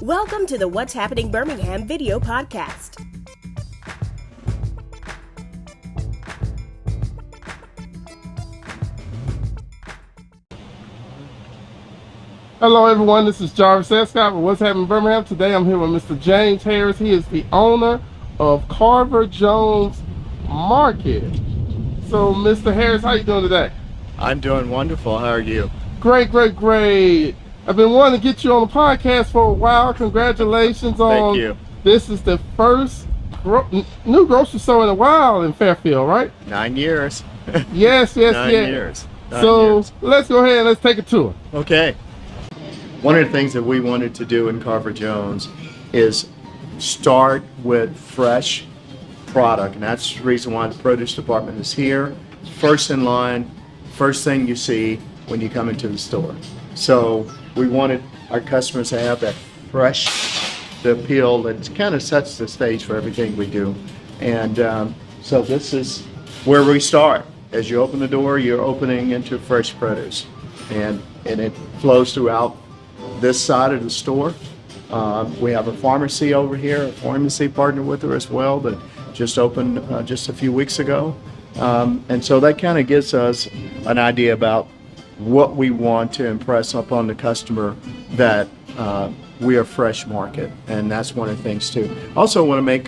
Welcome to the What's Happening Birmingham video podcast. Hello everyone, this is Jarvis Escott with What's Happening Birmingham. Today I'm here with Mr. James Harris. He is the owner of Carver Jones Market. So Mr. Harris, how you doing today? I'm doing wonderful. How are you? Great. I've been wanting to get you on the podcast for a while. Congratulations on Thank you. This is the first new grocery store in a while in Fairfield, right? 9 years. Yes. 9 years. Let's go ahead and let's take a tour. Okay. One of the things that we wanted to do in Carver Jones is start with fresh product, and that's the reason why the produce department is here. First in line, first thing you see when you come into the store. So we wanted our customers to have that fresh, the appeal that kind of sets the stage for everything we do. And so this is where we start. As you open the door, you're opening into fresh produce, and it flows throughout this side of the store. We have a pharmacy over here, a pharmacy partner with her as well that just opened just a few weeks ago. And so that kind of gives us an idea about what we want to impress upon the customer, that we are fresh market, and that's one of the things too. Also want to make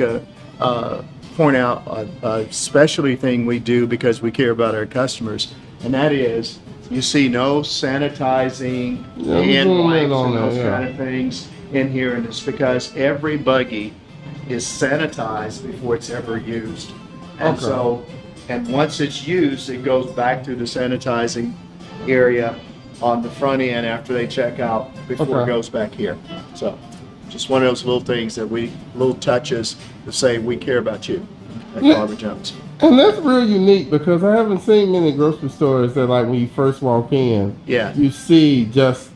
point out a specialty thing we do because we care about our customers, and that is, you see no sanitizing, hand wipes and those kind of things in here, and it's because every buggy is sanitized before it's ever used. And so, and once it's used, it goes back to the sanitizing area on the front end after they check out before it goes back here. So just one of those little things that little touches to say we care about you at Carver Jones. And that's real unique because I haven't seen many grocery stores that, like, when you first walk in, you see just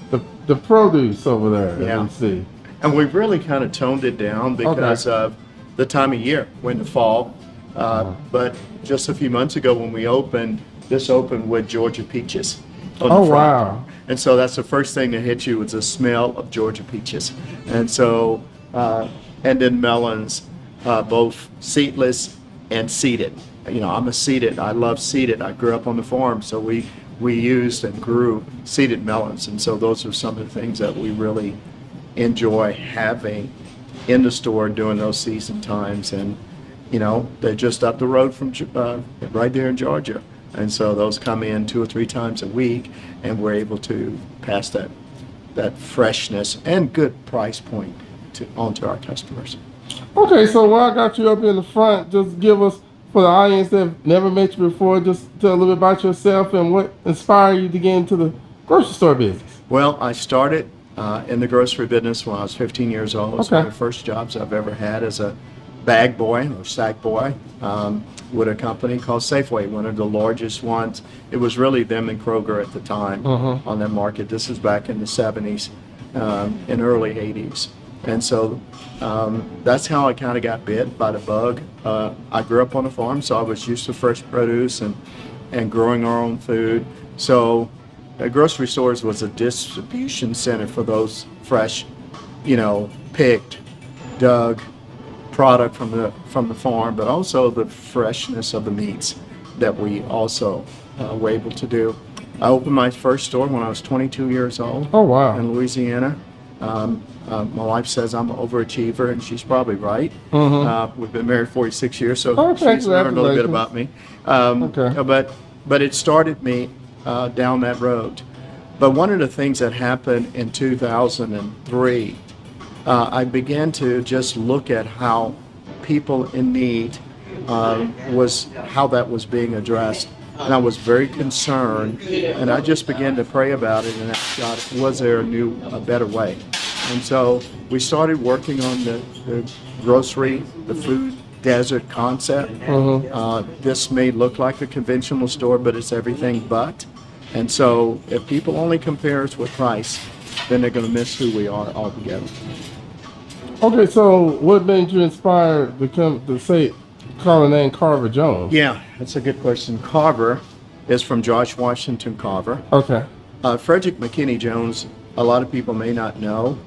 the produce over there. Yeah. You see. And we've really kind of toned it down because of the time of year, when the fall. But just a few months ago when we opened, this opened with Georgia peaches on the front. Wow. And so that's the first thing that hits you, was the smell of Georgia peaches. And so, and then melons, both seedless and seeded. You know, I love seeded. I grew up on the farm, so we used and grew seeded melons. And so those are some of the things that we really enjoy having in the store during those season times. And, you know, they're just up the road from right there in Georgia. And so those come in 2 or 3 times a week, and we're able to pass that freshness and good price point on to our customers. Okay, so while I got you up in the front, just give us, for the audience that have never met you before, just tell a little bit about yourself and what inspired you to get into the grocery store business. Well, I started in the grocery business when I was 15 years old. It was one of the first jobs I've ever had as a bag boy or sack boy with a company called Safeway, one of the largest ones. It was really them and Kroger at the time on that market. This is back in the 70s and early 80s. And so that's how I kind of got bit by the bug. I grew up on a farm, so I was used to fresh produce and growing our own food. So grocery stores was a distribution center for those fresh, picked, dug product from the farm, but also the freshness of the meats that we also were able to do. I opened my first store when I was 22 years old. Oh, wow. In Louisiana. My wife says I'm an overachiever, and she's probably right. We've been married 46 years, so she's learned a little bit about me. But it started me down that road. But one of the things that happened in 2003, I began to just look at how people in need how that was being addressed. And I was very concerned, and I just began to pray about it and ask God, was there a better way? And so we started working on the grocery, the food desert concept. This may look like a conventional store, but it's everything but. And so if people only compare us with price, then they're going to miss who we are altogether. Okay, so what made you inspired to call the name Carver Jones? Yeah, that's a good question. Carver is from George Washington Carver. Okay. Frederick McKinney Jones, a lot of people may not know,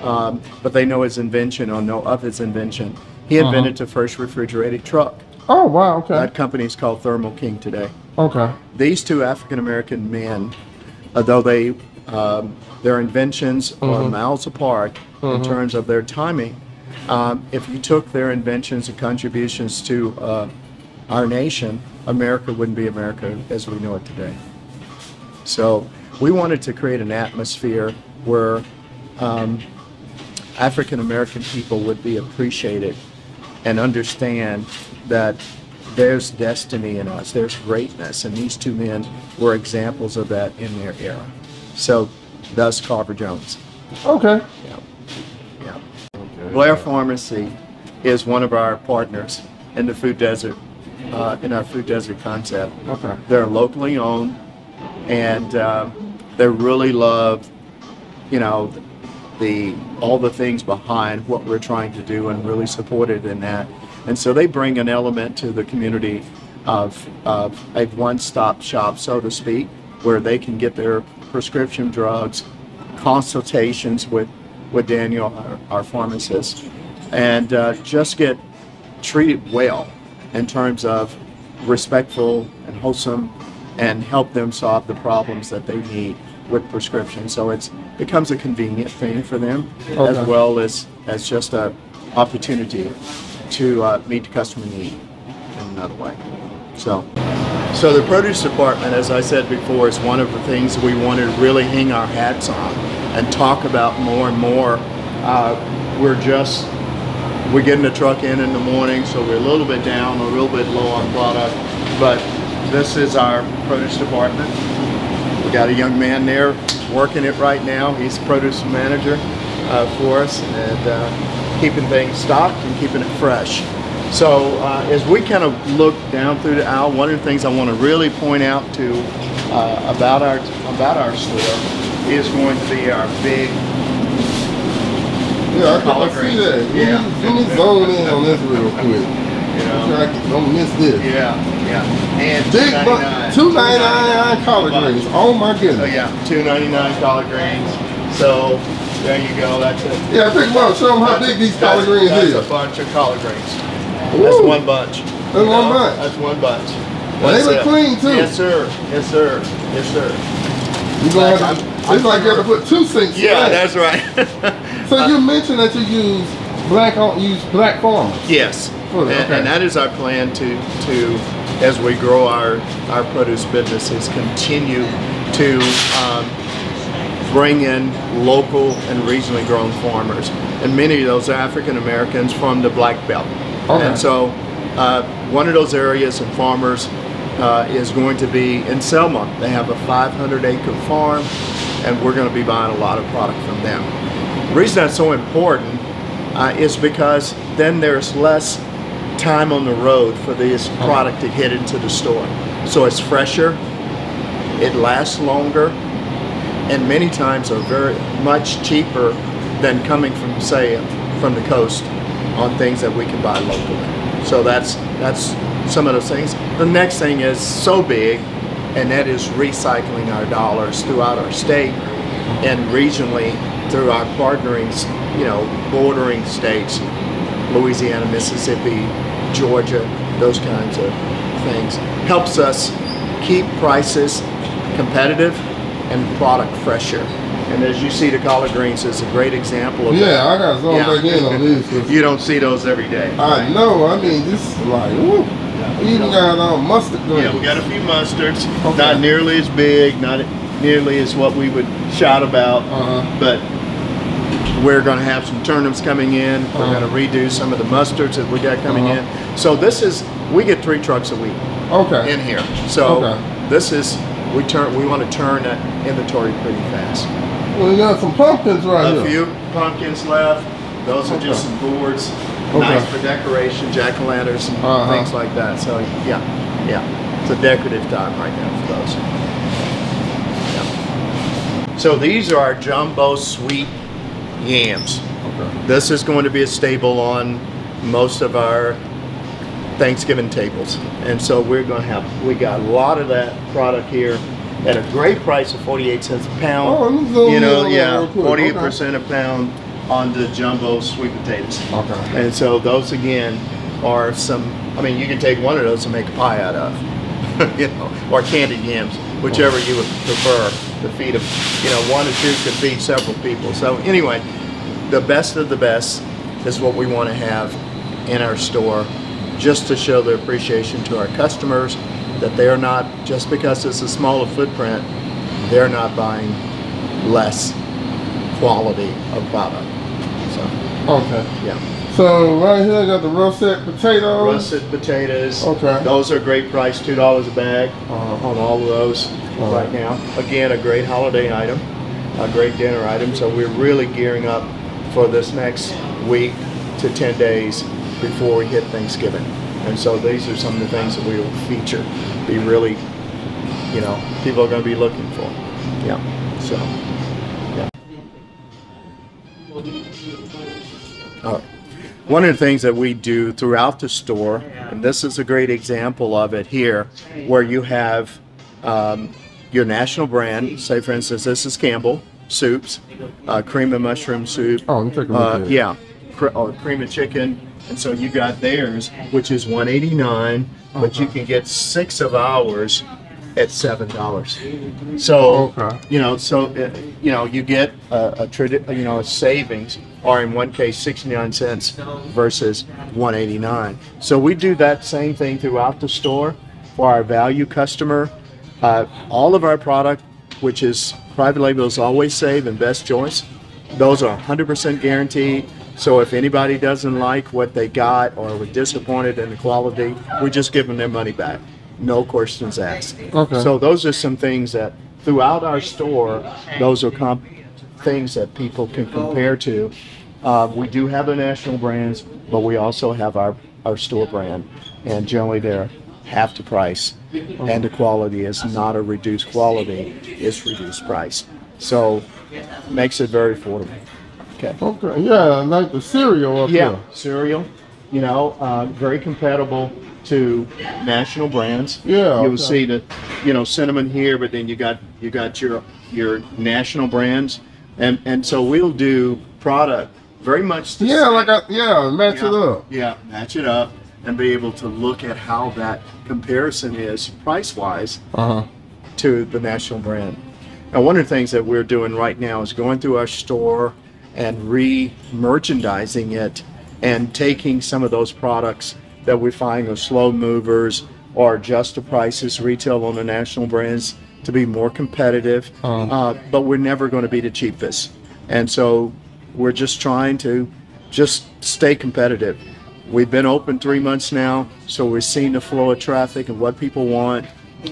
but they know his invention or know of his invention. He invented the first refrigerated truck. Oh, wow, okay. That company is called Thermo King today. Okay. These two African American men, although they their inventions are miles apart in terms of their timing, if you took their inventions and contributions to our nation, America wouldn't be America as we know it today. So we wanted to create an atmosphere where African American people would be appreciated and understand that there's destiny in us, there's greatness, and these two men were examples of that in their era. So, thus Carver Jones. Okay. Yeah. Blair Pharmacy is one of our partners in the food desert, in our food desert concept. Okay. They're locally owned, and they really love, all the things behind what we're trying to do, and really supported in that. And so they bring an element to the community of a one-stop shop, so to speak, where they can get their prescription drugs, consultations with Daniel, our pharmacist, and just get treated well in terms of respectful and wholesome, and help them solve the problems that they need with prescription. So it becomes a convenient thing for them, as well as just an opportunity to meet the customer need in another way. So the produce department, as I said before, is one of the things we want to really hang our hats on and talk about more and more. We're getting the truck in the morning, so we're a little bit down, a little bit low on product, but this is our produce department. We got a young man there working it right now. He's the produce manager for us, and keeping things stocked and keeping it fresh. So as we kind of look down through the aisle, one of the things I want to really point out to about our store is going to be our big I see that. Yeah. Let me zone in on this real quick. Don't miss this. Yeah. And Big $2.99 collard greens. Oh my goodness. Oh yeah, $2.99 collard greens. So there you go. That's it. Yeah, pick them up. Show them how big these collard greens is. That's a bunch of collard greens. Ooh. That's one bunch. That's one bunch. That's one bunch. Well, they look clean too. Yes, sir. Yes, sir. Yes, sir. You're gonna have to, it's like you have to put 2 sinks. Yeah, that's right. So you mentioned that you use black farmers. Yes. And that is our plan to as we grow our produce businesses, continue to bring in local and regionally grown farmers, and many of those are African Americans from the Black Belt. Okay. And so one of those areas and farmers is going to be in Selma. They have a 500-acre farm, and we're going to be buying a lot of product from them. The reason that's so important is because then there's less time on the road for this product to get into the store. So it's fresher, it lasts longer, and many times are very much cheaper than coming from, say, from the coast on things that we can buy locally. So that's some of those things. The next thing is so big, and that is recycling our dollars throughout our state and regionally through our partnering, bordering states, Louisiana, Mississippi, Georgia, those kinds of things. Helps us keep prices competitive and product fresher. And as you see, the collard greens is a great example of that. Yeah, I got to zone back in on this. You don't see those every day. I know. I mean, this is like, woo. We even got mustard greens. Yeah, we got a few mustards. Okay. Not nearly as big, not nearly as what we would shout about, but we're going to have some turnips coming in. We're going to redo some of the mustards that we got coming in. So we get 3 trucks a week in here. So this is, we want to turn that inventory pretty fast. Well, you got some pumpkins here. A few pumpkins left. Those are just some boards. Nice for decoration, jack-o'-lanterns and things like that. So yeah. It's a decorative time right now for those. Yeah. So these are our jumbo sweet yams. This is going to be a staple on most of our Thanksgiving tables, and so we got a lot of that product here at a great price of 48 cents a pound. 48% a pound. on the jumbo sweet potatoes. Okay. And so those again are some, I mean, you can take one of those and make a pie out of, you know, or candied yams, whichever you would prefer to feed them. You know, one or two could feed several people. So anyway, the best of the best is what we want to have in our store, just to show the appreciation to our customers that they're not, just because it's a smaller footprint, they're not buying less quality of product. So, Okay. yeah. So right here I got the russet potatoes. Russet potatoes. Okay. Those are great price, $2 a bag on all of those right now. Again, a great holiday item, a great dinner item. So we're really gearing up for this next week to 10 days before we hit Thanksgiving. And so these are some of the things that we will feature. Be really, you know, people are going to be looking for. Yeah. So, yeah. All right. One of the things that we do throughout the store, and this is a great example of it here, where you have your national brand. Say, for instance, this is Campbell soups, cream and mushroom soup. Oh, let me take a look at it. Yeah, cream and chicken. And so you got theirs, which is $189, but you can get 6 of ours at $7. So you know, you know, you get a savings, or in one case 69 cents versus $189. So we do that same thing throughout the store for our value customer. All of our product, which is private label, is Always Save and Best Choice. Those are 100% guaranteed. So if anybody doesn't like what they got or were disappointed in the quality, we just give them their money back. No questions asked. Okay. So those are some things that throughout our store, those are things that people can compare to. We do have the national brands, but we also have our store brand. And generally they're half the price. And the quality is not a reduced quality, it's reduced price. So makes it very affordable. Okay, yeah, I like the cereal up there. Cereal, you know, very compatible to national brands. Yeah, you'll see the, you know, cinnamon here, but then you got your national brands, and so we'll do product very much the same. Match it up. Yeah, match it up, and be able to look at how that comparison is price wise to the national brand. Now, one of the things that we're doing right now is going through our store and re-merchandising it and taking some of those products that we find are slow movers or just the prices retail on the national brands to be more competitive, but we're never going to be the cheapest. And so we're just trying to just stay competitive. We've been open 3 months now, so we're seeing the flow of traffic and what people want,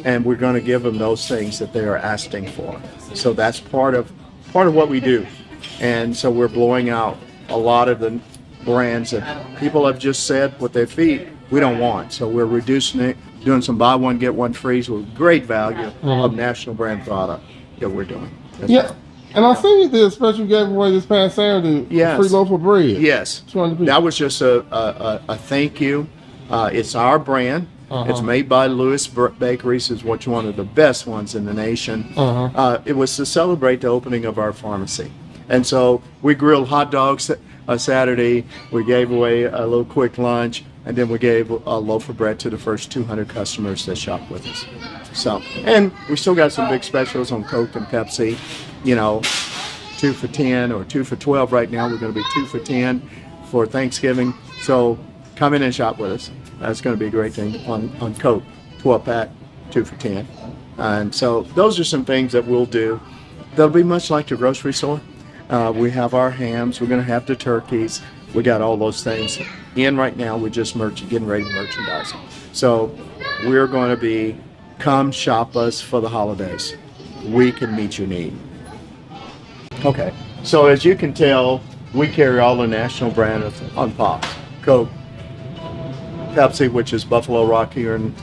and we're going to give them those things that they are asking for. So that's part of what we do. And so we're blowing out a lot of the brands that people have just said with their feet we don't want. So we're reducing it, doing some buy one get one frees with great value of national brand product that we're doing. And I see you did a special giveaway this past Saturday. Yes. Free loaf of bread. Yes. That was just a thank you. It's our brand. It's made by Lewis Bakeries, is one of the best ones in the nation. It was to celebrate the opening of our pharmacy. And so we grilled hot dogs Saturday. We gave away a little quick lunch, and then we gave a loaf of bread to the first 200 customers that shop with us. So, and we still got some big specials on Coke and Pepsi. You know, 2 for $10 or 2 for $12 right now. We're going to be 2 for $10 for Thanksgiving. So come in and shop with us. That's going to be a great thing on Coke, 12-pack, 2 for $10. And so those are some things that we'll do. They'll be much like the grocery store. We have our hams. We're going to have the turkeys. We got all those things in right now. We're just getting ready to merchandise. So we're going to be, come shop us for the holidays. We can meet your need. Okay. So as you can tell, we carry all the national brands on pops. Coke, Pepsi, which is Buffalo Rock here in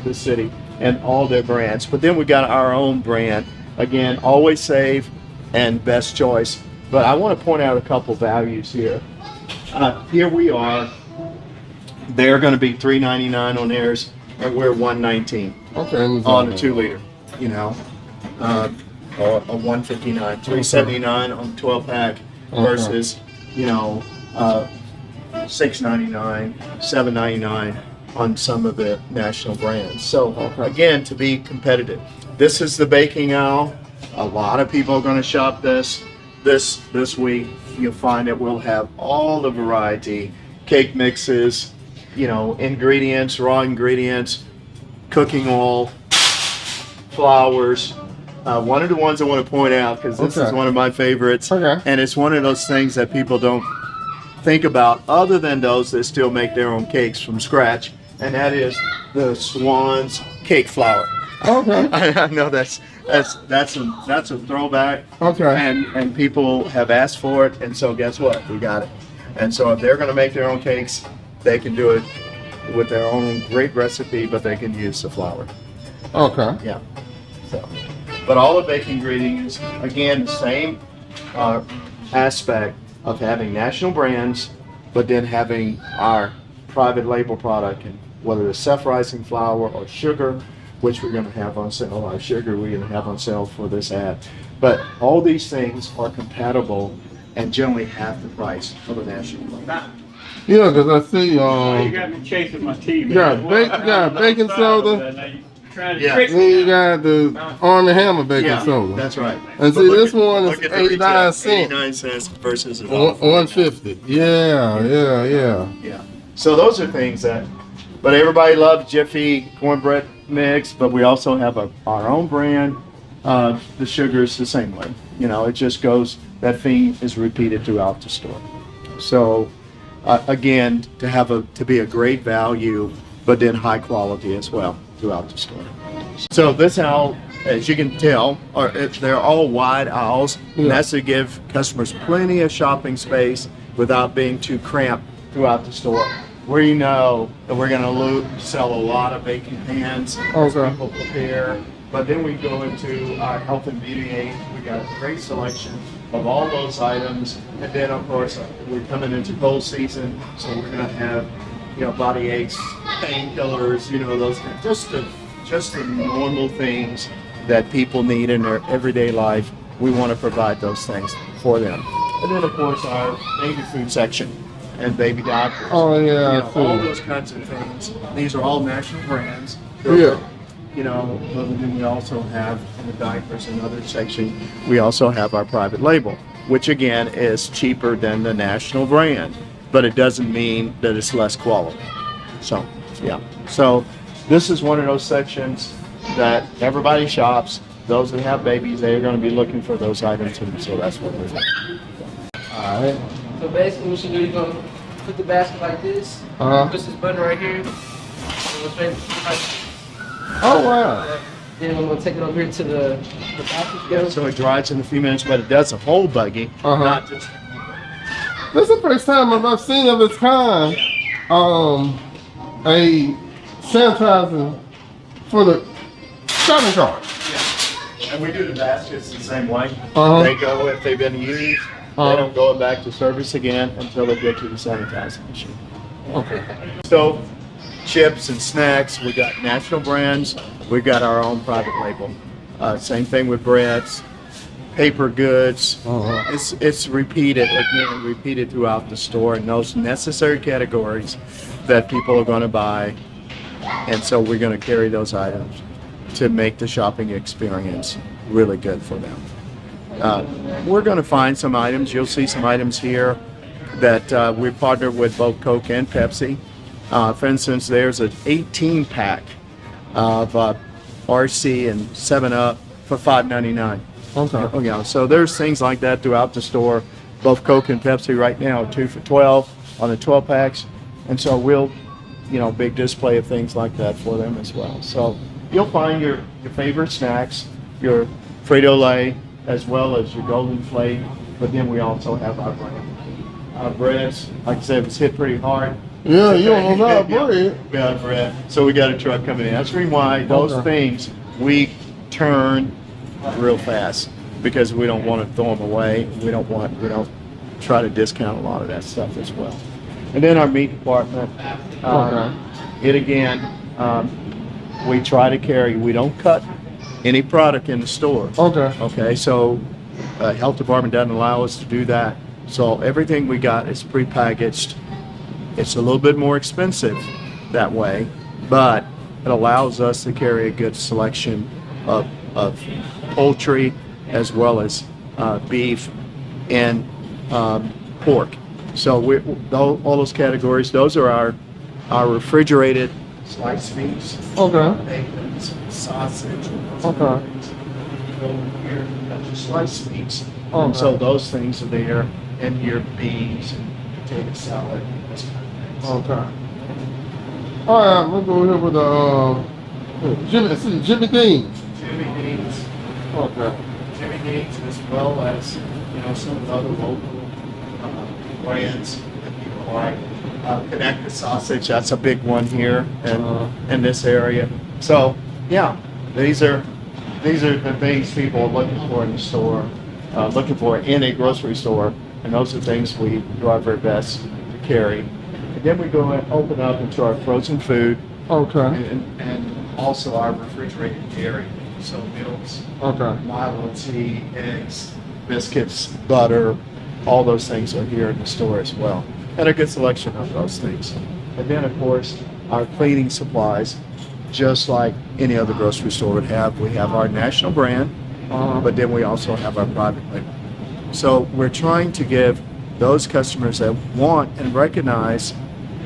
the city, and all their brands. But then we got our own brand. Again, Always Save and Best Choice. But I want to point out a couple values here. Here we are. They're going to be $3.99 on theirs, and we're $1.19 on a 2-liter. You know, or a $1.59, $3.79 on 12-pack, versus, you know, $6.99, $7.99 on some of the national brands. So again, to be competitive. This is the baking aisle. A lot of people are going to shop this week. You'll find that we'll have all the variety, cake mixes, you know, ingredients, raw ingredients, cooking oil, flours. One of the ones I want to point out, because this is one of my favorites, and it's one of those things that people don't think about other than those that still make their own cakes from scratch, and that is the Swan's cake flour. I know that's a throwback. And people have asked for it, and so guess what? We got it. And so if they're going to make their own cakes, they can do it with their own great recipe, but they can use the flour. Yeah. So, but all the baking ingredients, again, the same aspect of having national brands, but then having our private label product, and whether it's self-rising flour or sugar, which we're going to have on sale. Our sugar we're going to have on sale for this ad. But all these things are compatible and generally half the price of a national brand. Yeah, because I see You got me chasing my TV. you got baking soda. Yeah. Then you got the Arm & Hammer baking soda. That's right. And see, this one is 89 cents. 89 cents versus $1.50. Yeah. Yeah. So those are things that, but everybody loves Jiffy cornbread mix, but we also have our own brand. The sugar is the same way. You know, it just goes, that theme is repeated throughout the store. So again, to be a great value, but then high quality as well throughout the store. So this aisle, as you can tell, they're all wide aisles, and that's to give customers plenty of shopping space without being too cramped throughout the store. We know that we're going to sell a lot of baking pans as people prepare, but then we go into our health and beauty aid. We got a great selection of all those items, and then of course we're coming into cold season, so we're going to have, you know, body aches, painkillers, you know, those just the normal things that people need in their everyday life. We want to provide those things for them. And then of course our baby food section and baby diapers. Oh yeah, you know, all those kinds of things. These are all national brands. You know, but then we also have in the diapers and other section, we also have our private label, which again is cheaper than the national brand, but it doesn't mean that it's less quality. So, yeah. So this is one of those sections that everybody shops. Those that have babies, they're going to be looking for those items, and so that's what we're doing. All right. So basically what you do, you're going to put the basket like this, put this button right here, Oh wow. then I'm going to take it over here to the basket. So it dries in a few minutes, but it does a whole buggy, not just. This is the first time I've seen of its kind. A sanitizer for the shopping cart. Yeah. And we do the baskets the same way. They go, if they've been used, they don't go back to service again until they get to the sanitizing machine. So, chips and snacks, we got national brands, we got our own private label. Same thing with breads, paper goods. It's repeated throughout the store in those necessary categories that people are going to buy, and so we're going to carry those items to make the shopping experience really good for them. We're going to find some items. You'll see some items here that we partnered with both Coke and Pepsi. For instance, there's an 18-pack of RC and 7-Up for $5.99. Oh, yeah. So there's things like that throughout the store. Both Coke and Pepsi right now are 2 for $12 on the 12 packs, and so we'll, you know, big display of things like that for them as well. So you'll find your favorite snacks, your Frito-Lay, as well as your Golden Flake. But then we also have our brand. Our breads, like I said, was hit pretty hard. Yeah, you don't know bread. We got bread. So we got a truck coming in. That's the reason why those things we turn real fast, because we don't want to throw them away. We don't try to discount a lot of that stuff as well. And then our meat department. It again, we try to carry. We don't cut any product in the store. Okay. So health department doesn't allow us to do that. So everything we got is prepackaged. It's a little bit more expensive that way, but it allows us to carry a good selection of poultry as well as beef and pork. So all those categories, those are our refrigerated sliced meats. Okay. Bacon, sausage. Okay. Here, that's your sliced meats. Okay. So those things are there, and your beans and potato salad. Those kind of things. Okay. All right, we'll go here with the Jimmy Dean's. Jimmy Dean's. Okay. Jimmy Dean's, as well as some of the other local brands that people like. Connected sausage, that's a big one here in this area. So yeah, these are the things people are looking for in the store, looking for in a grocery store, and those are things we do our very best to carry. And then we go and open up into our frozen food. Okay. And also our refrigerated dairy, so milks, Okay. Milo tea, eggs, biscuits, butter, all those things are here in the store as well. And a good selection of those things. And then, of course, our cleaning supplies, just like any other grocery store would have. We have our national brand, but then we also have our private label. So we're trying to give those customers that want and recognize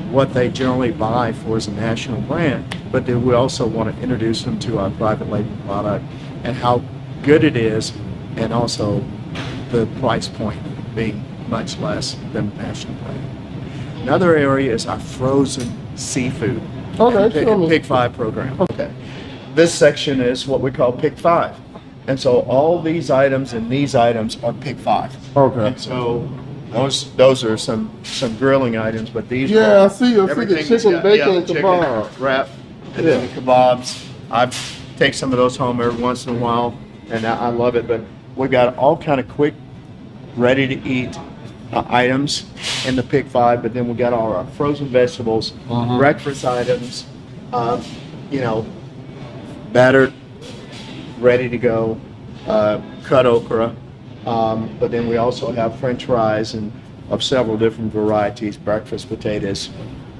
what they generally buy for as a national brand, but then we also want to introduce them to our private label product and how good it is, and also the price point being much less than the national brand. Another area is our frozen seafood. Okay, show me. Pick 5 program. Okay. This section is what we call Pick 5. And so all these items and these items are Pick 5. Okay. And so those are some grilling items, but these Yeah, I see the everything chicken, is- bacon, yeah, and chicken kebab. wrap, and then the kebabs. I take some of those home every once in a while, and I love it. But we got all kind of quick, ready to eat items in the Pick 5, but then we got all our frozen vegetables, breakfast items, battered, ready to go, cut okra, but then we also have French fries and of several different varieties, breakfast potatoes,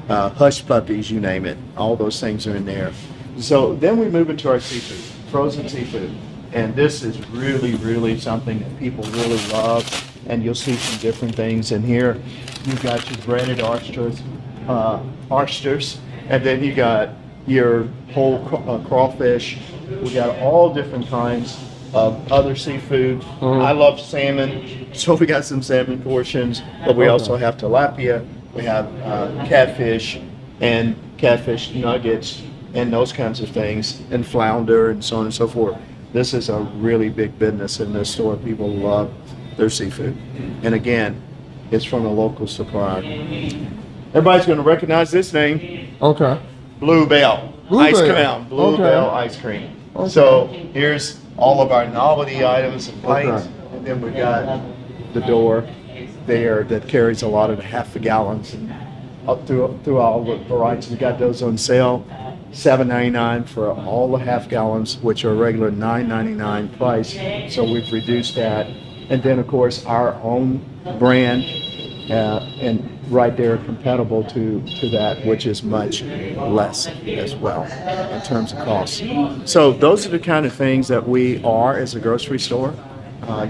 hush puppies, you name it. All those things are in there. So then we move into our seafood, frozen seafood. And this is really, really something that people really love. And you'll see some different things in here. You've got your breaded oysters, and then you got your whole crawfish. We got all different kinds of other seafood. I love salmon, so we got some salmon portions, but we also have tilapia. We have catfish and catfish nuggets and those kinds of things, and flounder and so on and so forth. This is a really big business in this store. People love their seafood. And again, it's from a local supplier. Everybody's going to recognize this name. Okay. Blue Bell. Blue Ice Bell. cream. Blue Bell ice cream. So here's all of our novelty items and plates. And then we got the door there that carries a lot of the half a gallons and up through all the varieties. We got those on sale. $7.99 for all the half gallons, which are a regular $9.99 price. So we've reduced that. And then, of course, our own brand, and right there compatible to that, which is much less as well in terms of cost. So those are the kind of things that we are as a grocery store.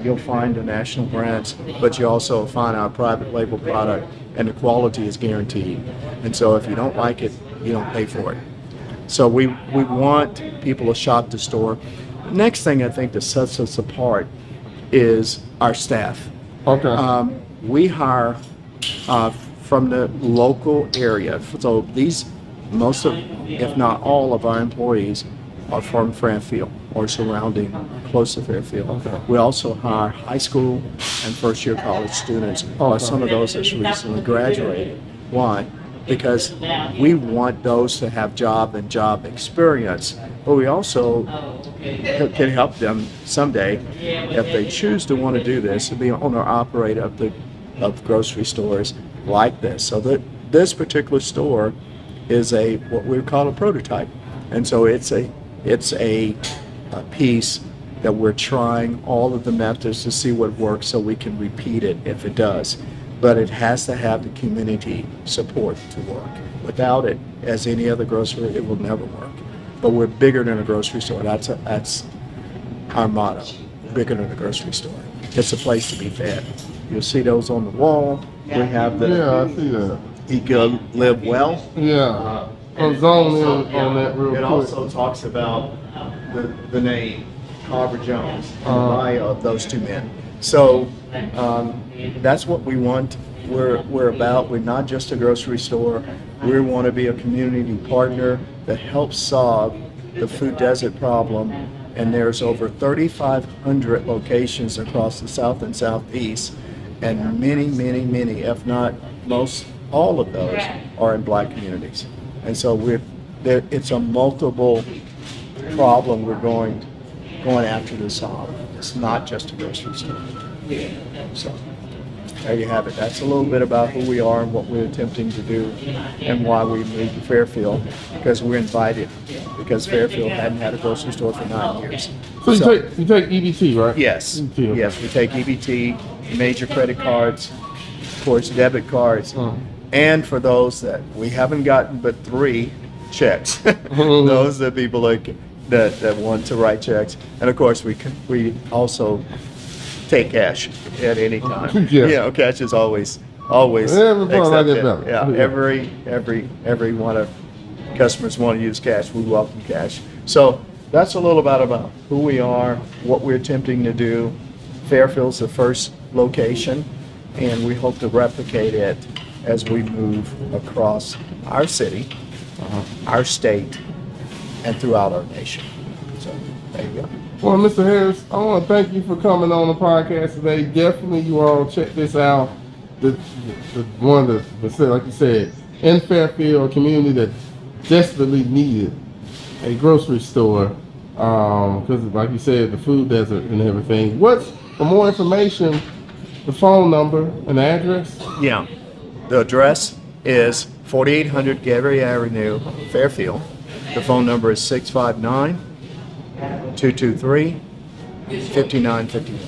You'll find the national brands, but you also find our private label product, and the quality is guaranteed. And so if you don't like it, you don't pay for it. So we want people to shop the store. Next thing I think that sets us apart is our staff. Okay. We hire from the local area. So most of, if not all of our employees are from Fairfield or surrounding, close to Fairfield. Okay. We also hire high school and first year college students, or some of those that's recently graduated. Why? Because we want those to have job experience, but we also can help them someday if they choose to want to do this to be an owner operator of grocery stores like this. So that this particular store is what we call a prototype, and so it's a piece that we're trying all of the methods to see what works so we can repeat it if it does. But it has to have the community support to work. Without it, as any other grocery, it will never work. But we're bigger than a grocery store. That's our motto, bigger than a grocery store. It's a place to be fed. You'll see those on the wall. We have the Yeah, I see that. Eat Good, Live Well. Yeah. I'll zone in on that real It quick. also talks about the name Carver Jones, and the bio of those two men. So that's what we want. We're about. We're not just a grocery store. We want to be a community partner that helps solve the food desert problem. And there's over 3,500 locations across the South and Southeast, and many, if not most, all of those are in Black communities. And so it's a multiple problem we're going after to solve. It's not just a grocery store. So there you have it. That's a little bit about who we are and what we're attempting to do and why we moved to Fairfield, because we're invited, because Fairfield hadn't had a grocery store for 9 years. So you take EBT, right? Yes. EBT, okay. Yes, we take EBT, major credit cards, of course, debit cards. And for those that we haven't gotten but 3 checks, those that people like that want to write checks, and of course we also take cash at any time. Yeah. Cash is always Everybody like it accepted. better. Yeah, every one of customers want to use cash. We welcome cash. So that's a little about who we are, what we're attempting to do. Fairfield's the first location, and we hope to replicate it as we move across our city, our state, and throughout our nation. So there you go. Well, Mr. Harris, I want to thank you for coming on the podcast today. Definitely, you all check this out. The one that, like you said, in Fairfield, a community that desperately needed a grocery store, because, like you said, the food desert and everything. For more information, the phone number and the address? Yeah. The address is 4800 Gary Avenue, Fairfield. The phone number is 659-223-5951.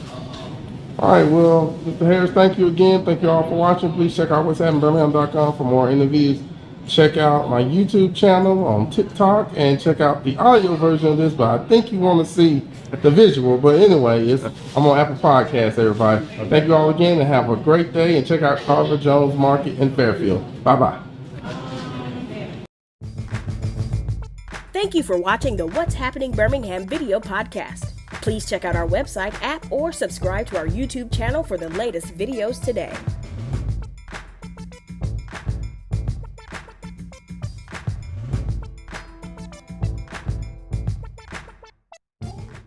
All right, well, Mr. Harris, thank you again. Thank you all for watching. Please check out what'shappenedbirmingham.com for more interviews. Check out my YouTube channel on TikTok and check out the audio version of this, but I think you want to see the visual. But anyway, I'm on Apple Podcasts, everybody. Thank you all again and have a great day, and check out Carver Jones Market in Fairfield. Bye-bye. Thank you for watching the What's Happening Birmingham video podcast. Please check out our website, app, or subscribe to our YouTube channel for the latest videos today.